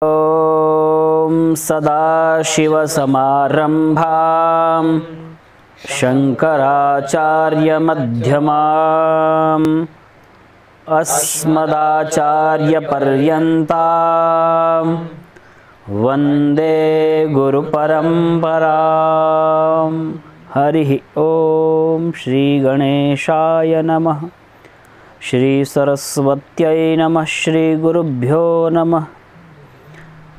ॐ सदाशिवसमारम्भां शङ्कराचार्यमध्यमाम् अस्मदाचार्यपर्यन्तां वन्दे गुरुपरम्परां। हरिः ॐ श्रीगणेशाय नमः, श्रीसरस्वत्यै नमः, श्रीगुरुभ्यो नमः।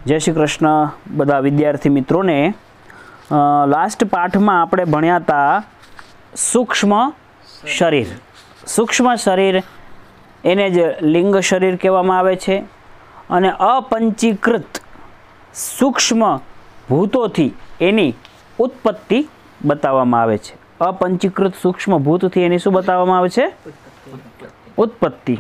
जय श्री कृष्ण बधा विद्यार्थी मित्रों ने लास्ट पाठ में आपणे भण्या था सूक्ष्म शरीर। सूक्ष्म शरीर एने ज लिंग शरीर कहेवामां आवे छे अने अपंचीकृत सूक्ष्म भूतोथी एनी उत्पत्ति बताववामां आवे छे। अपंचीकृत सूक्ष्म भूतथी एनी शुं बताववामां आवे छे? उत्पत्ति।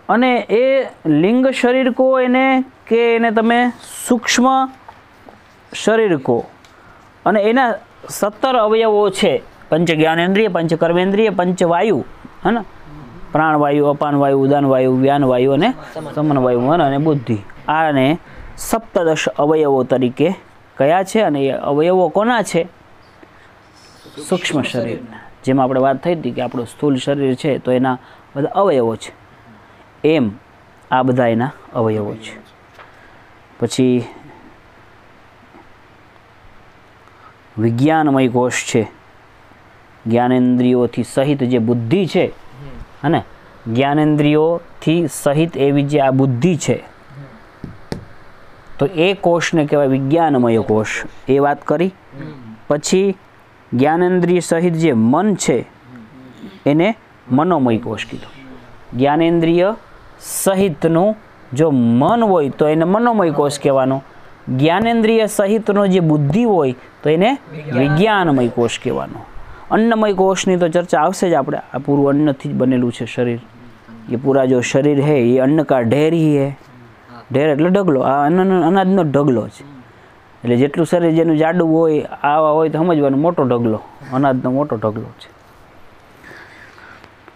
अने ए लिंग शरीर को एने के एने तमे सूक्ष्म शरीर को अने एना 17 अवयवों छे। पंच ज्ञानेन्द्रिय, पंच कर्मेन्द्रिय, पंच वायु है ना, प्राण वायु, अपान वायु, उदान वायु, व्यान वायु अने समन वायु मन अने बुद्धि। आने 17 अवयवों तरीके कया छे अने ए अवयवों कोना छे? सूक्ष्म शरीर। जेमां आपणे वात थई हती के आपणुं स्थूल शरीर छे तो एना बधा अवयवों छे, एम आ बधा एना अवयवों छे। पछी विज्ञानमय कोष छे, ज्ञानेन्द्रियों थी सहित जे बुद्धि है ने, ज्ञानेन्द्रियों थी सहित एवी जे आ बुद्धि है तो ए कोष ने कहेवाय विज्ञानमय कोष। ए बात करी। पछी ज्ञानेन्द्रिय सहित जे मन है एने मनोमय कोष कीधुं। ज्ञानेन्द्रिय सहितनु जो मन होय तो एने मनोमय कोष कहेवानो। ज्ञानेन्द्रिय सहितनो जे बुद्धि होय तो एने विज्ञानमय कोष कहेवानो। अन्नमय कोषनी तो चर्चा आवशे ज। आपणे आ पूरुं अन्नथी ज बनेलुं छे शरीर। ये पूरा जो शरीर है ये अन्न का ढेर ही है। ढेर एटले ढगलो, आ अनाजनो ढगलो छे। एटले जेटલું शरीर जेनुं जाडું होय आवा होय तो समजवानुं मोटो ढगलो, अनाजनो मोटो ढगलो छे।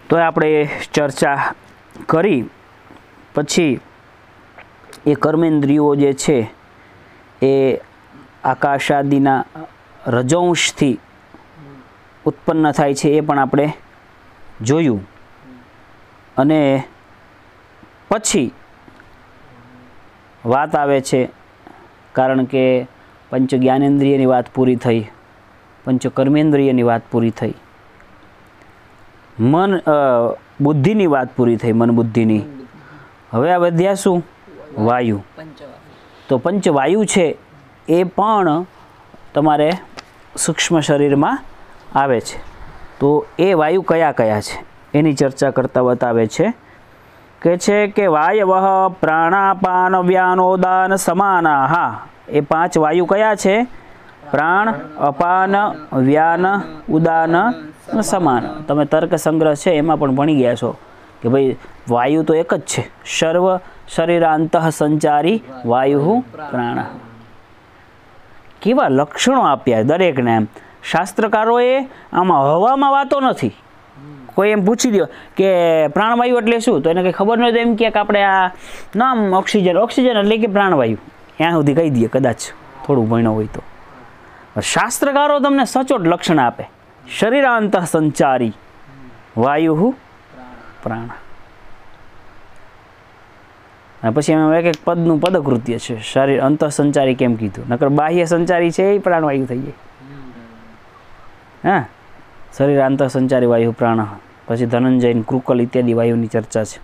तो आपणे चर्चा करी। पछी ए कर्मेन्द्रियो जे छे ए आकाश आदिना रजोंशथी उत्पन्न थाय छे ए पण आपणे जोयुं। अने पछी वात आवे छे, कारण के पंच ज्ञानेन्द्रियनी वात पूरी थई, पंच कर्मेन्द्रियनी वात पूरी थई, मन बुद्धिनी वात पूरी थई, मन बुद्धिनी। हवे आ वध्या शुं? वायु। तो पंच वायु छे ए पण तमारे सूक्ष्म शरीर में आवे छे। तो ए वायु कया कया छे एनी चर्चा करता बतावे छे। कहे छे के वायवः प्राणापान व्यानोदान समानाः। ए 5 वायु कया छे? प्राण, अपान, व्यान, उदान, समान। तमे तर्क संग्रह छे एमां पण भणी गया छो कि भाई वायु तो एक ज छे। सर्व शरीरांतः संचारी वायु प्राण। केवा लक्षणों आप्या दरेकने। एम शास्त्रकारोए आमां हवामां वातो नथी। कोई एम पूछी दो कि प्राणवायु एटले शुं तो एने कंई खबर न होय तो एम कहे के आपणे आ नाम ऑक्सिजन, ऑक्सिजन एटले के प्राणवायु ત્યાં સુધી કહી દઈએ કદાચ થોડું ભણ્યો હોય તો। શાસ્ત્રકારો તમને સચોટ લક્ષણ આપે। શરીરાંતઃ સંચારી વાયુ પ્રાણ। અને પછી એમ એક એક પદનું પદકૃત્ય છે। શરીર અંતઃ સંચારી કેમ કીધું? નકર બાહ્ય સંચારી છે એ પ્રાણવાયુ થઈ જાય। હા, શરીર અંતઃ સંચારી વાયુ પ્રાણ। પછી ધનંજય, કૃકલ ઇત્યાદि વાયુની ચર્ચા છે।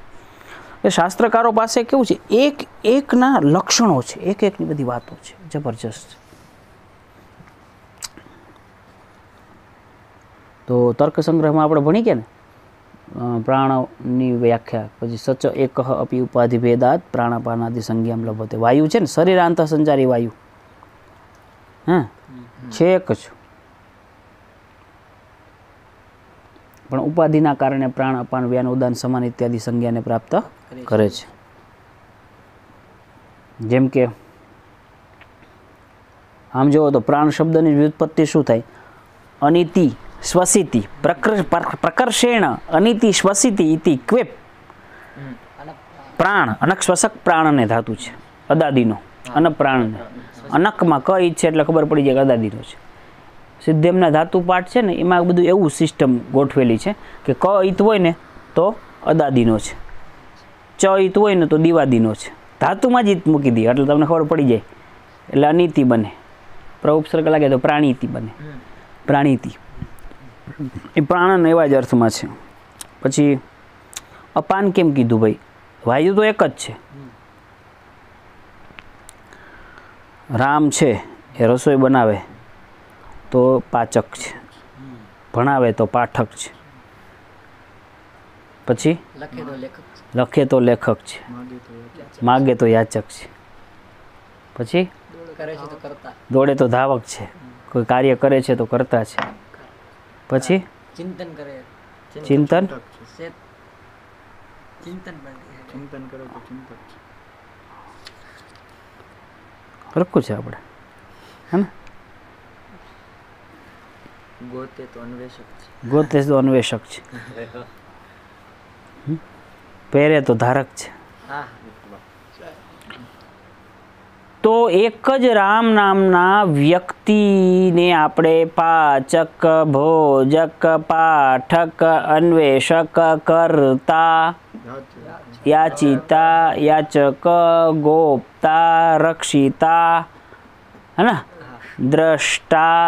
એ શાસ્ત્રકારો પાસે કેવું છે, એક એકના લક્ષણો છે, એક એકની બધી વાતો છે, જબરજસ્ત। તો તર્ક સંગ્રહમાં આપણે ભણી ગયા ને પ્રાણની વ્યાખ્યા। પછી સચ એકઃ અપી ઉપાધિ ભેદાત પ્રાણાપાનાદિ સંજ્ઞામ લભતે। વાયુ છે ને શરીરાંતઃ સંચારી વાયુ, હા છે એક જ, પણ ઉપાધિના કારણે પ્રાણ, અપાન, વ્યાન, ઉદાન, સમાન ઇત્યાદि સંજ્ઞાને પ્રાપ્ત કરે છે। જેમ કે આમ જોવો તો પ્રાણ શબ્દની વ્યુત્પત્તિ શું થાય? અનિતિ श्वसिति प्रकर्षेण अनिति श्वसिति इति क्वेप પ્રાણ અનક શ્વસક પ્રાણ અને ધાતુ છે અદાદીનો અનક પ્રાણને અનકમાં ક ઈ છે એટલે ખબર પડી જાય કે અદાદીનો છે. સિદ્ધેમના ધાતુ પાઠ છે ને એમાં બધું એવું સિસ્ટમ ગોઠવેલી છે કે ક ઈત હોય ને તો અદાદીનો છે, ચ ઈત હોય ને તો દિવાદીનો છે. ધાતુમાં જ ઈત મૂકી દઈએ એટલે તમને ખબર પડી જાય એટલે અનિતિ બને. પ્રઉપસર્ગ લાગે તો પ્રાણીતિ બને. પ્રાણીતિ એ પ્રાણન એવા જ અર્થમાં છે. પછી અપાન કેમ કીધું ભાઈ? વાયુ તો એક જ છે. રામ છે એ રસોઈ બનાવે તો પાચક છે, ભણાવે તો પાઠક છે, પછી લખે તો લેખક છે, માગે તો યાચક છે, પછી દોડે તો ધાવક છે, કોઈ કાર્ય કરે છે તો કરતા છે, પછી ચિંતન કરે ચિંતન કરે તો ચિંતક છે. રખું છે આપણે હે ને. ગોતે તો અન્વેષક છે, પહેરે તો ધારક છે. તો એક જ રામ નામના વ્યક્તિને આપણે પાચક, ભોજક, પાઠક, અન્વેષક, કર્તા, યાચિતા, યાચક, ગોપતા, રક્ષિતા, હે ને, દ્રષ્ટા,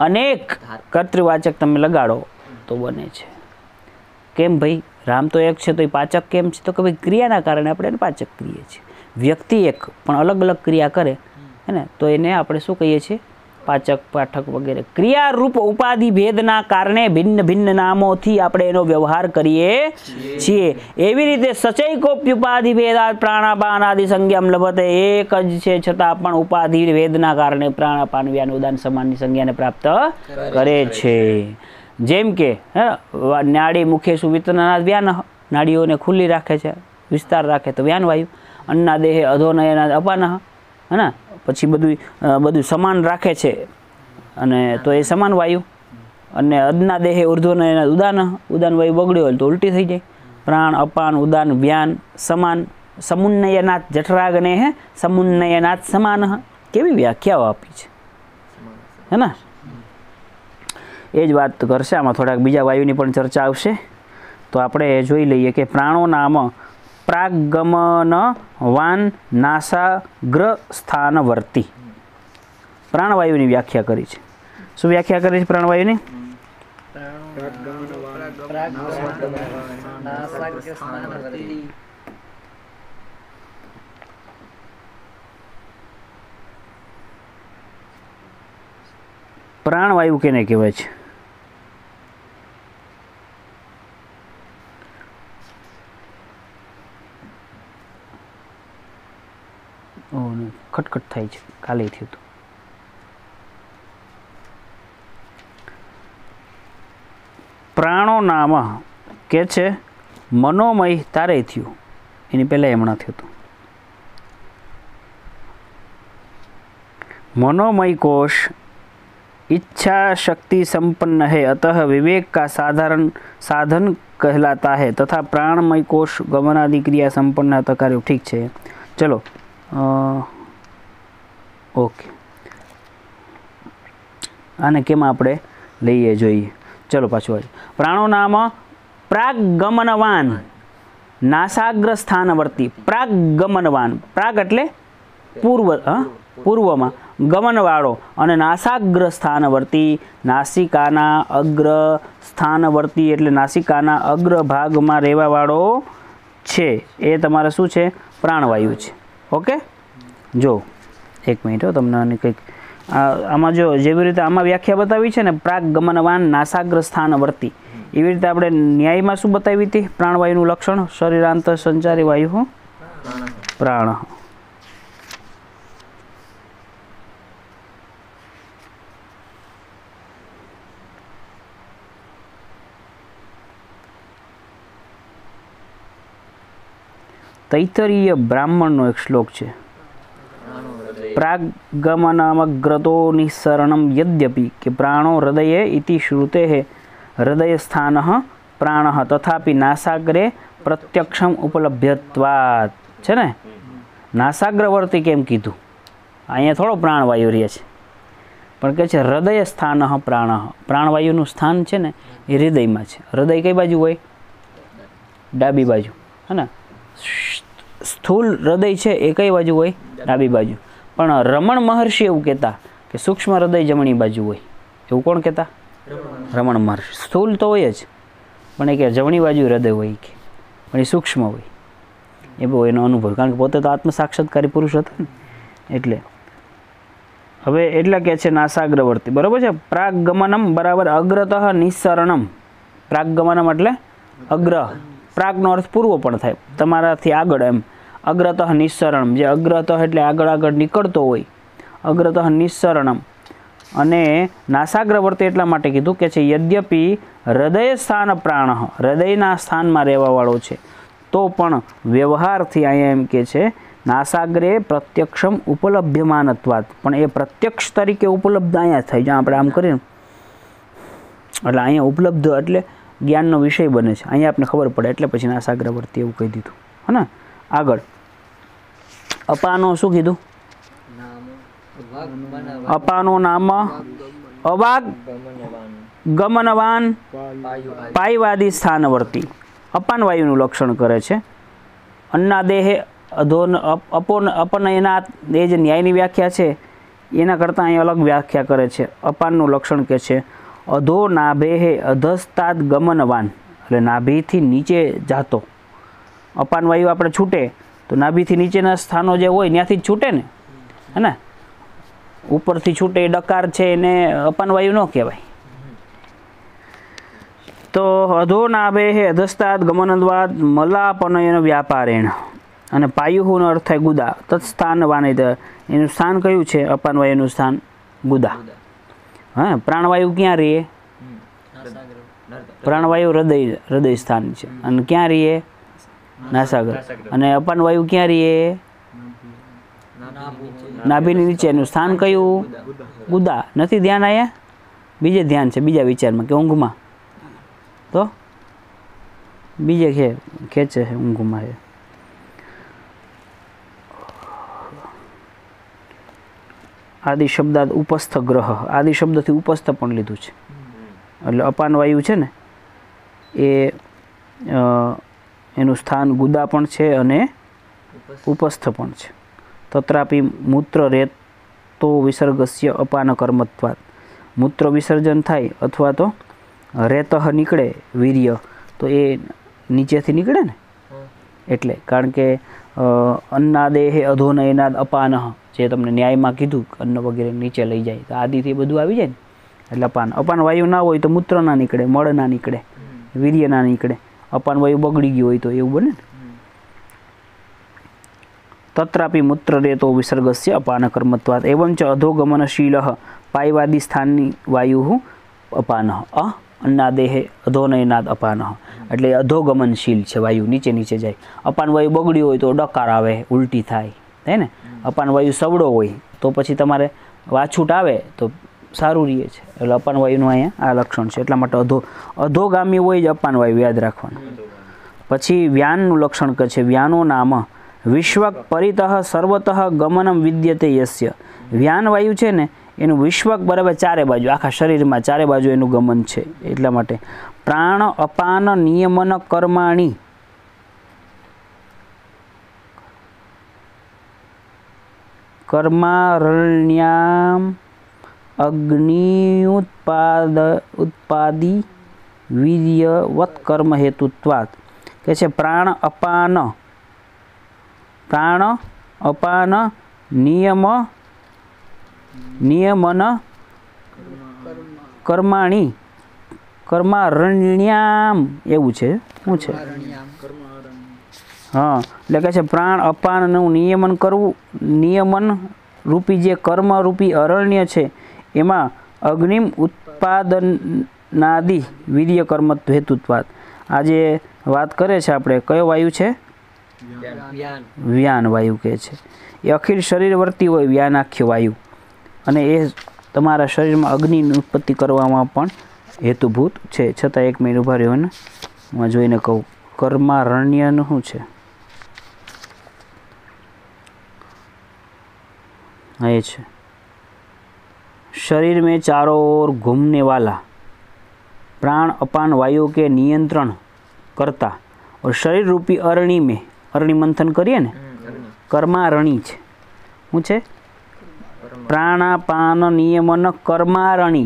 અનેક કર્તૃવાચક તમે લગાડો તો બને છે. કેમ ભાઈ? રામ તો એક છે તો એ પાચક કેમ છે? તો કે ભાઈ ક્રિયાના કારણે આપણે એને પાચક કહીએ છીએ. વ્યક્તિ એક પણ અલગ અલગ ક્રિયા કરે હે ને તો એને આપણે શું કહીએ છીએ? પાચક, પાઠક વગેરે. ક્રિયારૂપ ઉપાધિ ભેદના કારણે ભિન્ન ભિન્ન નામોથી આપણે એનો વ્યવહાર કરીએ છીએ. એવી રીતે સચૈકોપ્યુપાધિ ભેદાત પ્રાણાપાન આદિ સંજ્ઞામ લભતે. એક જ છે છતાં પણ ઉપાધિ ભેદના કારણે પ્રાણાપાન વ્યાન ઉદાન સમાનની સંજ્ઞાને પ્રાપ્ત કરે છે. જેમ કે નાડી મુખેશુ વિતરનાદ વ્યાન, નાડીઓને ખુલ્લી રાખે છે, વિસ્તાર રાખે તો વ્યાન વાયુ. અન્ના દેહે અધોનયનાદ અપાન, હે ને, પછી બધું સમાન રાખે છે અને તો એ સમાન વાયુ. અને અદના દેહે ઉર્ધ્વનયનાદ ઉદાન, ઉદાન વાયુ બગડ્યો હોય તો ઉલટી થઈ જાય. પ્રાણ, અપાન, ઉદાન, વ્યાન સમાન. સમુન્નયનાથ જઠરાગને હે સમુન્નયનાથ સમાન. કેવી વ્યાખ્યાઓ આપી છે હે ને. એ જ વાત કરશે આમાં. થોડાક બીજા વાયુની પણ ચર્ચા આવશે. તો આપણે જોઈ લઈએ કે પ્રાણોનામ પ્રાગમનવાન નાસાગ્ર સ્થાનવર્તી. પ્રાણવાયુની વ્યાખ્યા કરી છે. શું વ્યાખ્યા કરી છે પ્રાણવાયુની? પ્રાણવાયુ કેને કહેવાય છે? ખટખટ થાય છે, કાલે થયું હતું. પ્રાણો નામ કે છે મનોમય તારે થયું, એની પહેલાં હમણાં થયું હતું. મનોમય कोश इच्छा शक्ति संपन्न है, अतः विवेक का साधन कहलाता है तथा प्राणमय कोश गमनादि क्रिया संपन्न कार्य. ठीक है, चलो ओके. आने केम આપણે લઈએ જોઈએ. ચલો પાછું આવી. પ્રાણો નામ પ્રાગગમનવાન નાસાગ્ર સ્થાનવર્તી. પ્રાગગમનવાન, પ્રાગ એટલે પૂર્વ, પૂર્વમાં, ગમનવાળો, અને નાસાગ્ર સ્થાનવર્તી, નાસિકાના અગ્ર સ્થાનવર્તી એટલે નાસિકાના અગ્ર ભાગમાં રહેવાવાળો છે. એ તમારે શું છે? પ્રાણવાયુ છે. ઓકે, જો એક મિનિટ હો, તમને કંઈક આમાં જો જેવી રીતે આમાં વ્યાખ્યા બતાવી છે ને પ્રાગગમનવાન નાસાગ્ર સ્થાનવર્તી, એવી રીતે આપણે ન્યાયમાં શું બતાવી હતી? પ્રાણવાયુનું લક્ષણ શરીરાંત સંચારી વાયુ પ્રાણ. તૈતરીય બ્રાહ્મણનો એક શ્લોક છે. प्रागमनमग्रतो निस्सरणं यद्यपि कि प्राणो हृदये इति श्रुतेः हृदयस्थानः પ્રાણઃ તથાપિ નાસાગ્રે પ્રત્યક્ષમ ઉપલભ્યત્વાત છે ને. નાસાગ્રવર્તી કેમ કીધું? અહીંયા થોડો પ્રાણવાયુ રહે છે, પણ કહે છે હૃદય સ્થાન પ્રાણ. પ્રાણવાયુનું સ્થાન છે ને એ હૃદયમાં છે. હૃદય કઈ બાજુ હોય? ડાબી બાજુ, હે ને. સ્થૂલ હૃદય છે એ કઈ બાજુ હોય? ડાબી બાજુ. પણ રમણ મહર્ષિ એવું કહેતા કે સૂક્ષ્મ હૃદય જમણી બાજુ હોય. એવું કોણ કહેતા? રમણ મહર્ષિ. સ્થૂલ તો હોય જ, પણ એ કે જમણી બાજુ હૃદય હોય કે, પણ એ સૂક્ષ્મ હોય. એ બહુ એનો અનુભવ, કારણ કે પોતે તો આત્મ સાક્ષાત્કારી પુરુષ હતા ને એટલે. હવે એટલે કે છે નાસાગ્રવર્તી, બરાબર છે. પ્રાગગમનમ બરાબર અગ્રતઃ નિસ્સરણમ. પ્રાગગમનમ એટલે અગ્ર. પ્રાગનો અર્થ પૂર્વ પણ થાય, તમારાથી આગળ એમ. અગ્રતઃ નિસ્સરણમ, જે અગ્રતઃ એટલે આગળ આગળ નીકળતો હોય. અગ્રતઃ નિસ્સરણમ. અને નાસાગ્રવર્તી એટલા માટે કીધું કે છે યદ્યપિ હૃદય સ્થાન પ્રાણ, હૃદયના સ્થાનમાં રહેવાવાળો છે, તો પણ વ્યવહારથી અહીંયા એમ કે છે નાસાગ્રે પ્રત્યક્ષમ ઉપલભ્યમાનત્વાત, પણ એ પ્રત્યક્ષ તરીકે ઉપલબ્ધ અહીંયા થાય. જ્યાં આપણે આમ કરીએ એટલે અહીંયા ઉપલબ્ધ એટલે જ્ઞાનનો વિષય બને છે. અહીંયા આપણે ખબર પડે એટલે પછી નાસાગ્રવર્તી એવું કહી દીધું, હે ને. આગળ અપાનો શું કીધું? અપાનો નામ અવાગ ગમનવાન પાયવાદી સ્થાનવર્તી. અપાન વાયુનું લક્ષણ કરે છે. અન્નાદેહે અધોન અપનયનાત, એ જે ન્યાયની વ્યાખ્યા છે એના કરતાં અહીં અલગ વ્યાખ્યા કરે છે. અપાનનું લક્ષણ કે છે અધો નાભેહે અધસ્તાદ ગમનવાન, એટલે નાભીથી નીચે જાતો. અપાન વાયુ આપણે છૂટે તો નાભીથી નીચેના સ્થાનો જે હોય ત્યાંથી જ છૂટે ને, હે ને. ઉપરથી છૂટે એ ડકાર છે એને અપાન વાયુ ન કહેવાય. તો અધો નાભેહે અધસ્તાદ ગમનદ્વાદ મલાપનયન વ્યાપારેણ. અને પાયુનો અર્થ થાય ગુદા. તત્સ્થાન વાનિત, એનું સ્થાન કયું છે? અપાન વાયુનું સ્થાન ગુદા. હા, પ્રાણવાયુ ક્યાં રહીએ? પ્રાણવાયુ હૃદય સ્થાન છે. અને ક્યાં રહીએ? નાસાગ્ર. અને અપાન વાયુ ક્યાં રહીએ? નાભીની નીચે. એનું સ્થાન કયું? ગુદા. નથી ધ્યાન અહીંયા? બીજે ધ્યાન છે, બીજા વિચારમાં કે ઊંઘમાં? તો બીજે ખેંચે છે ઊંઘમાં. છે આદિ શબ્દાદ ઉપસ્થ ગ્રહ. આદિ શબ્દથી ઉપસ્થ પણ લીધું છે. એટલે અપાન વાયુ છે ને એ એનું સ્થાન ગુદા પણ છે અને ઉપસ્થ પણ છે. તત્રાપી મૂત્ર રેતો વિસર્ગસ્ય અપાન કર્મત્વાત. મૂત્ર વિસર્જન થાય અથવા તો રેતઃ નીકળે વીર્ય, તો એ નીચેથી નીકળે ને, એટલે. કારણ કે અન્નાદેહે અધોનયનાદ અપાનઃ, જે તમને ન્યાયમાં કીધું અન્ન વગેરે નીચે લઈ જાય, તો આદિથી બધું આવી જાય ને, એટલે અપાન. અપાન વાયુ ના હોય તો મૂત્ર ના નીકળે, મળ ના નીકળે, વીર્ય ના નીકળે. અપાન વાયુ બગડી ગયું હોય તો એવું બને ને. તત્રાપી મૂત્ર રેતો વિસર્ગસ્ય અપાન કર્મત્વાત એવં ચ અધોગમનશીલ પાયવાદી સ્થાનની વાયુ અપાન અન્નાદેહે અધોનયનાદ અપાન, એટલે અધોગમનશીલ છે વાયુ, નીચે નીચે જાય. અપાન વાયુ બગડ્યું હોય તો ડકાર આવે, ઉલટી થાય, હે ને. અપાન વાયુ સવડો હોય તો પછી તમારે વાછૂટ આવે તો સારું રહે છે. એટલે અપાન વાયુનું અહીંયા આ લક્ષણ છે. એટલા માટે અધોગામી હોય જ અપાન વાયુ, યાદ રાખવાનું. પછી વ્યાનનું લક્ષણ કહે છે વ્યાનો નામ વિશ્વક પરિતઃ સર્વતઃ ગમનમ વિદ્યતે યસ્ય. વ્યાન વાયુ છે ને એનું વિશ્વક બરાબર ચારે બાજુ, આખા શરીરમાં ચારે બાજુ એનું ગમન છે. એટલા માટે પ્રાણ અપાન નિયમન કર્માણી કર્મારણ્યામ અગ્નિ ઉત્પાદી વીર્યવત કર્મ હેતુત્વાત. કે છે પ્રાણ અપાન નિયમન કર્માણી કર્મારણ્યામ, એવું છે. શું છે? હા, એટલે કે છે પ્રાણ અપાનનું નિયમન કરવું. નિયમન રૂપી જે કર્મ રૂપી અરણ્ય છે એમાં અગ્નિમ ઉત્પાદનાદિ વીર્ય કર્મત્વ હેતુત્વાત. આ જે વાત કરે છે આપણે, કયો વાયુ છે? વ્યાન વાયુ કહે છે. એ અખિલ શરીર વર્તી હોય વ્યાનાખ્ય વાયુ, અને એ તમારા શરીરમાં અગ્નિની ઉત્પત્તિ કરવામાં પણ હેતુભૂત છે. છતાં 1 મિનિટ ઉભા રહ્યો ને. मैं જોઈને કહું કર્મારણ્યનું શું છે? हाँ ये છે शरीर में चारों ओर घूमने वाला प्राण अपान वायु के नियंत्रण करता और शरीर रूपी अरणी में अरणी मंथन करिए ने कर्मारणी છે શું છે? प्राणापान नियमन कर्मारणी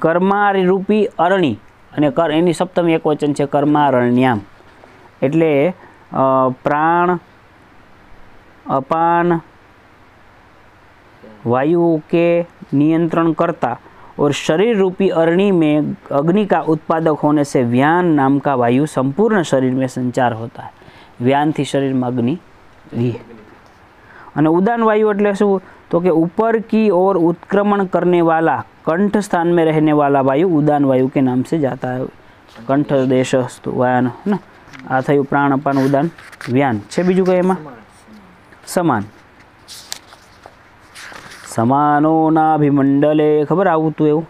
कर्मारी रूपी अरणी અને એની સપ્તમી એકવચન છે કર્મારણ્યામ એટલે प्राण अपान वायु के नियंत्रण करता और शरीर रूपी अरणी में अग्नि का उत्पादक होने से व्यान नाम का वायु संपूर्ण शरीर में संचार होता है। व्यान थी शरीर में अग्नि वी અને उदान वायु એટલે શું? तो कि ऊपर की ओर उत्क्रमण करने वाला कंठ स्थान में रहने वाला वायु उदान वायु के नाम से जाता है। कंठ देशस्तु व्यान ना आ थયું प्राण अपान उदान व्यान છે। બીજું કઈ એમાં સમાન समानो नाभिमंडले खबर आवતું એવું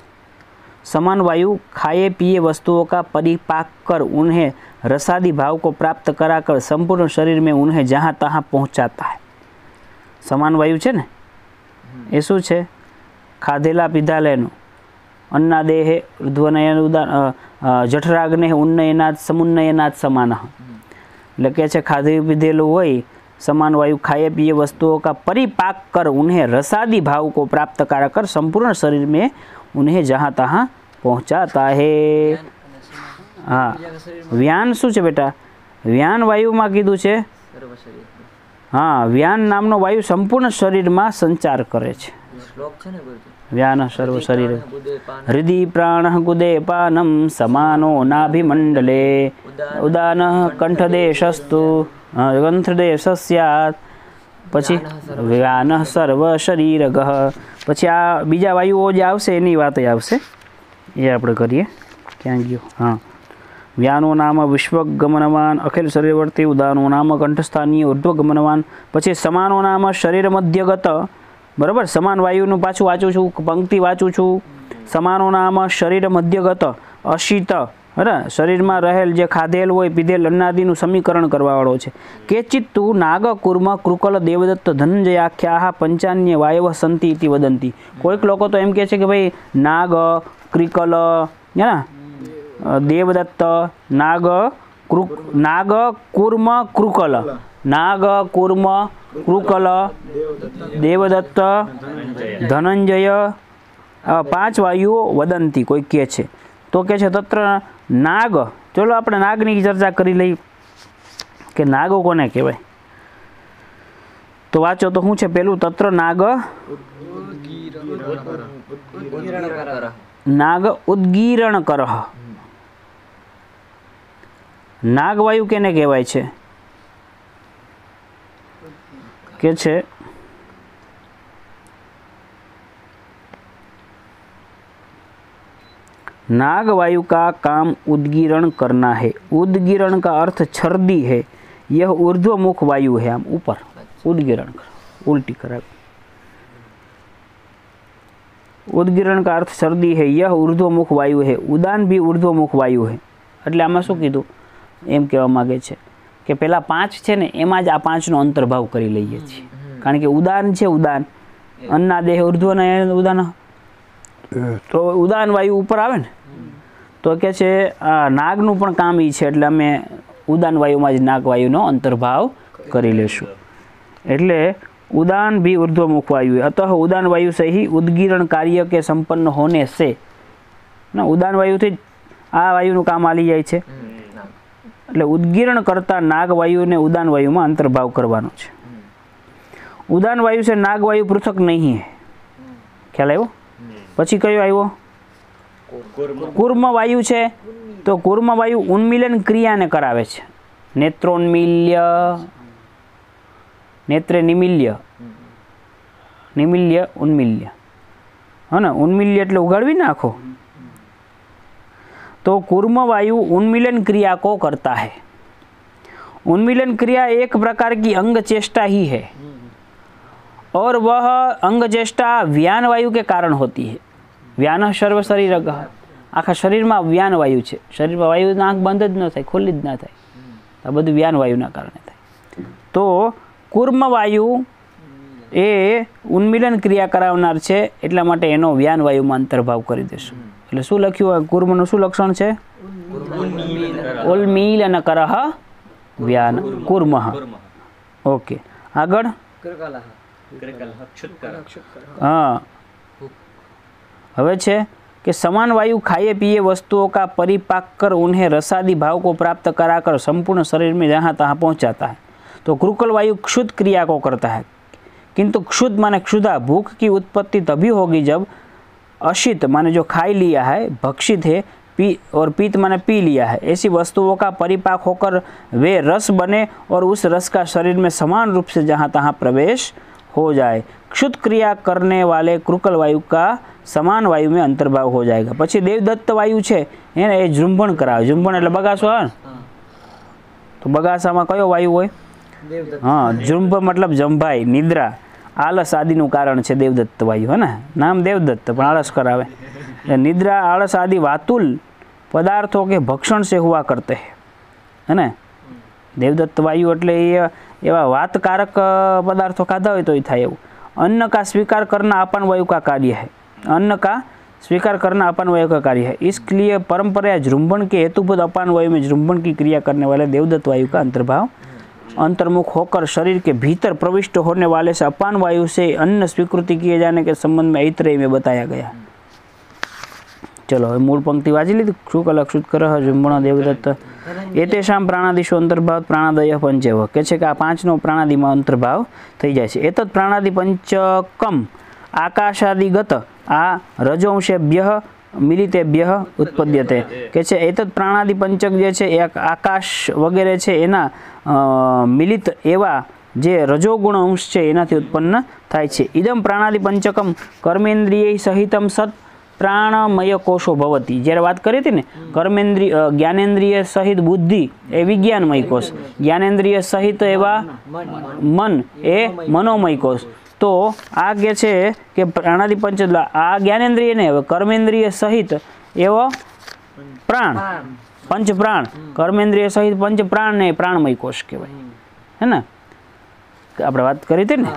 समान वायु खाए पिए वस्तुओं का परिपाक कर उन्हें रसादी भाव को प्राप्त कराकर संपूर्ण शरीर में उन्हें जहाँ तहाँ पहुँचाता है। समान वायु है ने ए शू है? खाधेला पीधालेनु अन्नादेहे ऊर्ध्वनयन उदान जठराग्ने उन्नयनाद समुन्नयनाद समान એટલે કે છે ખાધે પીધેલું હોય समान वायु खाए पिए वस्तुओं का परिपाक कर उन्हें रसादी भाव को प्राप्त कराकर संपूर्ण शरीर में उन्हें जहाँ तहाँ पहुँचाता है। हाँ व्यान शू है बेटा? व्यान वायु में कीधुं छे हाँ व्यान नामनो वायु संपूर्ण शरीर में संचार करे छे। व्यान सर्व शरीर हृदि प्राण गुदे पानम समानो नाभिमंडले उदान कंठदेशस्तु ग्रंथदेश स्यात् पछी व्यान सर्व शरीरगः पछी आ बीजा वायुओ जे आवशे एनी वात आवशे ए आपणे करीए। क्यां गयो? हाँ व्यानो नाम विश्वगमनवान अखिल शरीरवर्ती उदानो नाम कंठस्थानीय ऊर्ध्वगमनवान पछी समानो नाम शरीर मध्यगत बराबर समान वायुનું પાછું વાંચું છું પંક્તિ વાંચું છું। સમાનો નામ શરીર મધ્યગત અશીત બરાબર શરીરમાં રહેલ જે ખાધેલ હોય પીધેલ અન્નાદિનું સમીકરણ કરવાવાળો છે। કેચિત્તુ નાગ કુર્મ કૃકલ દેવદત્ત ધનંજય આખ્યા પંચાન્ય વાયવ સંતિ ઇતિ વદંતી। કોઈક લોકો તો એમ કહે છે કે ભાઈ નાગ ક્રિકલ હે દેવદત્ત નાગ કુર્મ કૃકલ नाग कूर्म कृकल देवदत्त धनंजय 5 वायुओ वदंती कोई कहे छे। तो कहे छे तत्र नाग चलो आपणे नागनी चर्चा करी लई के नागो कोने कहेवाय। तो वाचो तो शुं छे पेलुं तत्र नाग नाग उद्गीरण करह। नाग वायु केने कहेवाय छे के छे नाग वायु का काम उद्गीरण करना है। उद्गीरण का अर्थ छर्दी है। यह ऊर्ध्वमुख वायु है। हम ऊपर उद्गीरण कर उल्टी करा उद्गीरण का अर्थ छर्दी है। यह ऊर्ध्वमुख वायु है। उदान भी ऊर्ध्वमुख वायु है। એટલે આમાં શું કીધું એમ કહેવા માંગે છે કે પેલા 5 છે ને એમાં જ આ 5 નો અંતર્ભાવ કરી લઈએ છીએ। કારણ કે ઉદાન છે ઉદાન अन्नादेह ऊर्ध्वनयन उदान तो उदान वायु ऊपर आवे ने तो के छे नागनुं पण काम ई छे એટલે અમે उदान वायुमां ज नाग वायुनो अंतर्भाव करी लेशुं। एटले उदान भी ऊर्ध्वमुख वायु है। अतः उदान वायु से ही उद्गीरण कार्य के संपन्न होने से ना उदान वायु थी आ वायुनुं काम आली जाय छे। એટલે ઉદ્ગીરણ કરતા નાગ વાયુને ઉદાન વાયુમાં અંતર્ભાવ કરવાનો છે। ઉદાન વાયુ से नाग वायु पृथक नहीं है। ख्याल આવ્યો? પછી કયો આવ્યો? કુર્મ વાયુ છે તો કુર્મ વાયુ ઉન્મિલન ક્રિયાને કરાવે છે। નેત્રોન્મિલ્ય नेत्रे निमिल्य निमिल्य उन्मिल्य है ना उन्मिल्य એટલે ઉગાડવી નાખો। तो कूर्म वायु उन्मिलन क्रिया को करता है। उन्मिलन क्रिया एक प्रकार की अंग चेष्टा ही है और वह अंग चेष्टा व्यान वायु के कारण होती है। व्यान सर्व शरीरगः આખા શરીરમાં વ્યાન વાયુ છે. શરીરમાં વાયુના આંખ બંધ જ ન થાય, ખુલ્લી જ ના થાય. આ બધું વ્યાન વાયુના કારણે થાય. તો કુર્મ વાયુ એ ઉન્મિલન ક્રિયા કરાવનાર છે, એટલા માટે એનો વ્યાન વાયુમાં અંતર્ભાવ કરી દેશું. એટલે શું લખ્યું? કુર્મનું શું લક્ષણ છે? ઉન્મીલન કરહ વ્યાન કુર્મઃ. ઓકે, આગળ. हाँ, હવે છે कि समान वायु खाए पिए वस्तुओं का परिपाक कर उन्हें रसादी भाव को प्राप्त कराकर संपूर्ण शरीर में जहाँ तहाँ पहुँचाता है. तो क्रुकल वायु क्षुद्र क्रिया को करता है, किंतु क्षुद्र माने क्षुधा, भूख की उत्पत्ति तभी होगी जब अशित माने जो खाई लिया है, भक्षित है, पी और पीत माने पी लिया है, ऐसी वस्तुओं का परिपाक होकर वे रस बने और उस रस का शरीर में समान रूप से जहाँ तहाँ प्रवेश हो जाए. क्षुद्र क्रिया करने वाले क्रुकल वायु का સમાન વાયુ में અંતર્ભાવ हो जाएगा. પછી દેવદત્ત વાયુ છે એને એ ઝુંબણ કરાવે. ઝુંબણ એટલે બગાસો આવે ને, તો બગાસામાં કયો વાયુ હોય? હા, ઝુંબ મતલબ જંભાઈ, નિદ્રા, આળસ આદિનું કારણ છે દેવદત્ત વાયુ. હે ને, નામ દેવદત્ત પણ આળસ કરાવે. નિદ્રા, આળસ आदि वातुल पदार्थों के भक्षण से हुआ करते हैं. है ने, देवदत्त वायु એટલે એવા વાતકારક પદાર્થો ખાધા હોય તો એ થાય એવું. अन्न का स्वीकार करना अपान वायु का कार्य है. अन्न का स्वीकार करना अपान वायु का कार्य है. इसलिए परंपरा जृंभण के हेतुभूत अपान वायु में जृंभण की क्रिया करने वाले देवदत्त वायु का अंतर्भाव अंतर्मुख होकर शरीर के भीतर प्रविष्ट होने वाले से अपान वायु से अन्न स्वीकृति किए जाने के संबंध में ऐतरेय में बताया गया. चलो હવે મૂળ પંક્તિ વાંચી લીધી. શુકલ અક્ષુત કરહ જૃંભણ દેવદત્ત એતેષાં પ્રાણાદિશો અંતર્ભાવ પ્રાણાદય પંચેવ. કહે છે કે આ પાંચનો પ્રાણાદિમાં અંતર્ભાવ થઈ જાય છે. એતદ પ્રાણાદિ પંચકમ આકાશાદિગત આ રજોંશેભ્યઃ મિલિતેભ્યઃ ઉત્પદ્યતે. કે છે એતદ પ્રાણાદિ પંચક જે છે એ આકાશ વગેરે છે એના મિલિત એવા જે રજોગુણ અંશ છે એનાથી ઉત્પન્ન થાય છે. ઇદમ પ્રાણાદિ પંચકમ કર્મેન્દ્રિય સહિતમ સત પ્રાણમય કોષો ભવતી. જ્યારે વાત કરી હતી ને, કર્મેન્દ્રિય જ્ઞાનેન્દ્રિય સહિત બુદ્ધિ એ વિજ્ઞાનમય કોષ, જ્ઞાનેન્દ્રિય સહિત એવા મન એ મનોમય કોષ. તો આ કે છે કે પ્રાણાદિ પંચ આ જ્ઞાનેન્દ્રિય ને હવે કર્મેન્દ્રિય સહિત એવો પ્રાણ, પંચ પ્રાણ, કર્મેન્દ્રિય સહિત પંચ પ્રાણ ને પ્રાણમય કોષ કહેવાય. હે ને, આપણે વાત કરી હતી ને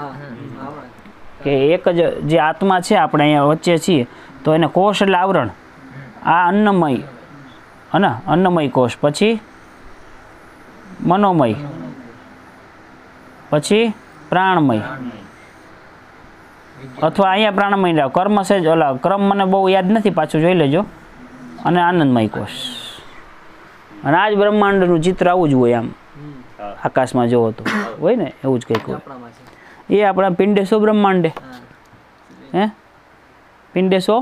કે એક જ જે આત્મા છે આપણે અહીંયા વચ્ચે છીએ તો એને કોષ એટલે આવરણ. આ અન્નમય, અને અન્નમય કોષ, પછી મનોમય, પછી પ્રાણમય, અથવા અહીંયા પ્રાણમય કર્મ છે જ ઓલા ક્રમ મને બહુ યાદ નથી, પાછું જોઈ લેજો. અને આનંદમય કોષ. અને આ જ બ્રહ્માંડનું ચિત્ર આવું જ હોય, આમ આકાશમાં જોવો તો હોય ને એવું જ કંઈક હોય. એ આપણા પિંડેશો બ્રહ્માંડે. હે, પિંડેશો,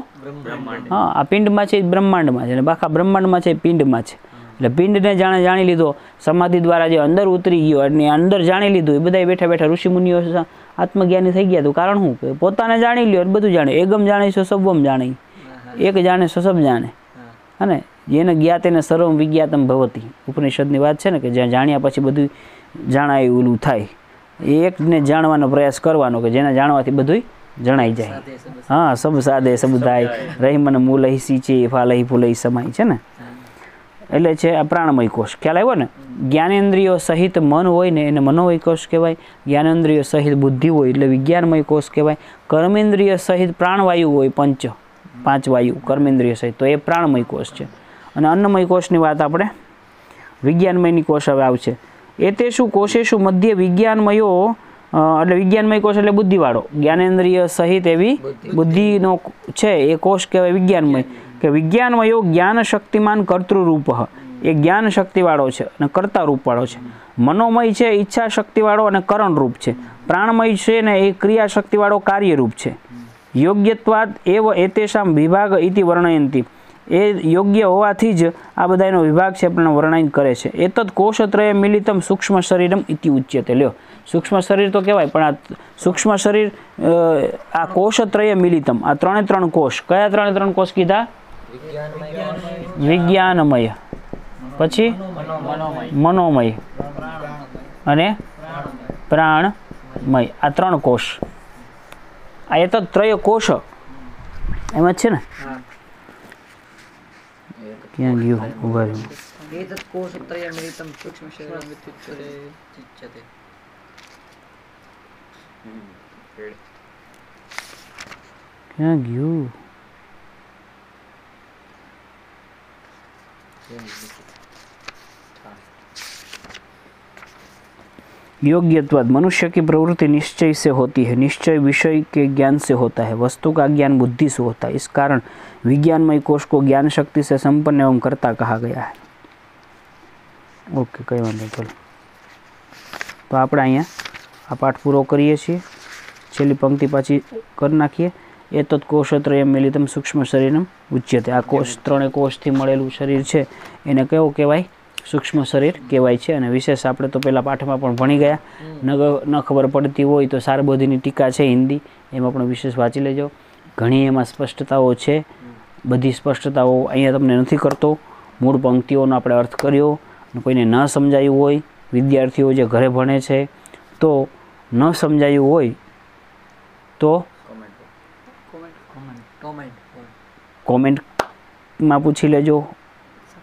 હા, આ પિંડમાં છે એ બ્રહ્માંડમાં છે, અને આખા બ્રહ્માંડમાં છે એ પિંડમાં છે. એટલે પિંડને જાણી લીધો સમાધિ દ્વારા, જે અંદર ઉતરી ગયો અને અંદર જાણી લીધું. એ બધા બેઠા બેઠા ઋષિમુનિઓ આત્મજ્ઞાની થઈ ગયા. તો કારણ શું? કે પોતાને જાણી લ્યો બધું જાણે. એકમ જાણે સો સર્વમ જાણે, એક જાણે સો સબ જાણે. અને જેને જ્ઞાત એને સર્વમ વિજ્ઞાતમ ભવતી. ઉપનિષદની વાત છે ને કે જ્યાં જાણ્યા પછી બધું જાણાય ઓલું થાય. એ એકને જાણવાનો પ્રયાસ કરવાનો કે જેને જાણવાથી બધું જણાઈ જાય. હા, સબ સાદે સબુદાય રહી મને મૂલહી સીચે ફાલહી ફૂલહી સમાય છે ને. એટલે છે આ પ્રાણમય કોષ. ખ્યાલ આવ્યો ને? જ્ઞાનેન્દ્રિયો સહિત મન હોય ને એને મનોમય કોષ કહેવાય. જ્ઞાનેન્દ્રિયો સહિત બુદ્ધિ હોય એટલે વિજ્ઞાનમય કોષ કહેવાય. કર્મેન્દ્રિય સહિત પ્રાણવાયુ હોય, પાંચ વાયુ કર્મેન્દ્રિય સહિત, તો એ પ્રાણમય કોષ છે. અને અન્નમય કોષની વાત આપણે વિજ્ઞાનમયની કોષ હવે આવશે. એતેષુ કોશેષુ મધ્ય વિજ્ઞાનમયો, એટલે વિજ્ઞાનમય કોષ એટલે બુદ્ધિવાળો, જ્ઞાનેન્દ્રિય સહિત એવી બુદ્ધિનો છે એ કોષ કહેવાય વિજ્ઞાનમય. કે વિજ્ઞાનમયો જ્ઞાન શક્તિમાન કર્તૃરૂપ, એ જ્ઞાન શક્તિવાળો છે અને કર્તા રૂપવાળો છે. મનોમય છે ઈચ્છા શક્તિવાળો અને કરણરૂપ છે. પ્રાણમય છે ને એ ક્રિયા શક્તિવાળો કાર્યરૂપ છે. યોગ્યત્વાદ એવ એતેષામ વિભાગ ઇતિ વર્ણયંતી, એ યોગ્ય હોવાથી જ આ બધાનો વિભાગ છે પણ વર્ણન કરે છે. એતદ કોષત્રય મિલિતમ સૂક્ષ્મ શરીરમ ઇતિ ઉચ્યતે. લ્યો, સૂક્ષ્મ શરીર તો કહેવાય, પણ આ સૂક્ષ્મ શરીર આ કોષત્રય મિલિતમ, આ ત્રણ કોષ. કયા ત્રણ કોષ કીધા? વિજ્ઞાનમય, પછી મનોમય અને પ્રાણમય. આ ત્રણ કોષ. આ એતદ ત્રય કોષ એમ જ છે ને. ક્યાં ગયું ઉભા રહ્યું एतत्कोशत्रयमिलितं सूक्ष्मशरीरं विद्युत्सरे चिच्यते ક્યાં ગયું योग्यत्वाद मनुष्य की प्रवृत्ति निश्चय से होती है, निश्चय विषय के ज्ञान से होता है, वस्तु का ज्ञान बुद्धि से होता है। इस कारण विज्ञानमय कोश को ज्ञान शक्ति से संपन्न एवं कर्ता कहा गया है। ओके, कई वांधो चलो। तो આપણે અહીંયા આ પાઠ પૂરો કરીએ છીએ। છેલ્લી પંક્તિ પાછી કરી નાખીએ। એતत् કોશત્રયમ મિલિતમ સૂક્ષ્મ શરીરમ ઉચ્યતે। આ કોષ ત્રણે કોષથી મળેલું શરીર છે એને કેવું કહેવાય? સૂક્ષ્મ શરીર કહેવાય છે। અને વિશેષ આપણે તો પહેલાં પાઠમાં પણ ભણી ગયા। ન ખબર પડતી હોય તો સારબોધીની ટીકા છે હિન્દી, એમાં પણ વિશેષ વાંચી લેજો। ઘણી એમાં સ્પષ્ટતાઓ છે, બધી સ્પષ્ટતાઓ અહીંયા તમને નથી કરતો। મૂળ પંક્તિઓનો આપણે અર્થ કર્યો। કોઈને ન સમજાયું હોય, વિદ્યાર્થીઓ જે ઘરે ભણે છે તો ન સમજાયું હોય તો કોમેન્ટમાં પૂછી લેજો,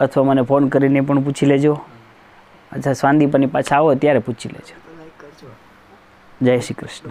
અથવા મને ફોન કરીને પણ પૂછી લેજો। અચ્છા, સ્વાંદીપની પાછા આવો ત્યારે પૂછી લેજો। જય શ્રી કૃષ્ણ।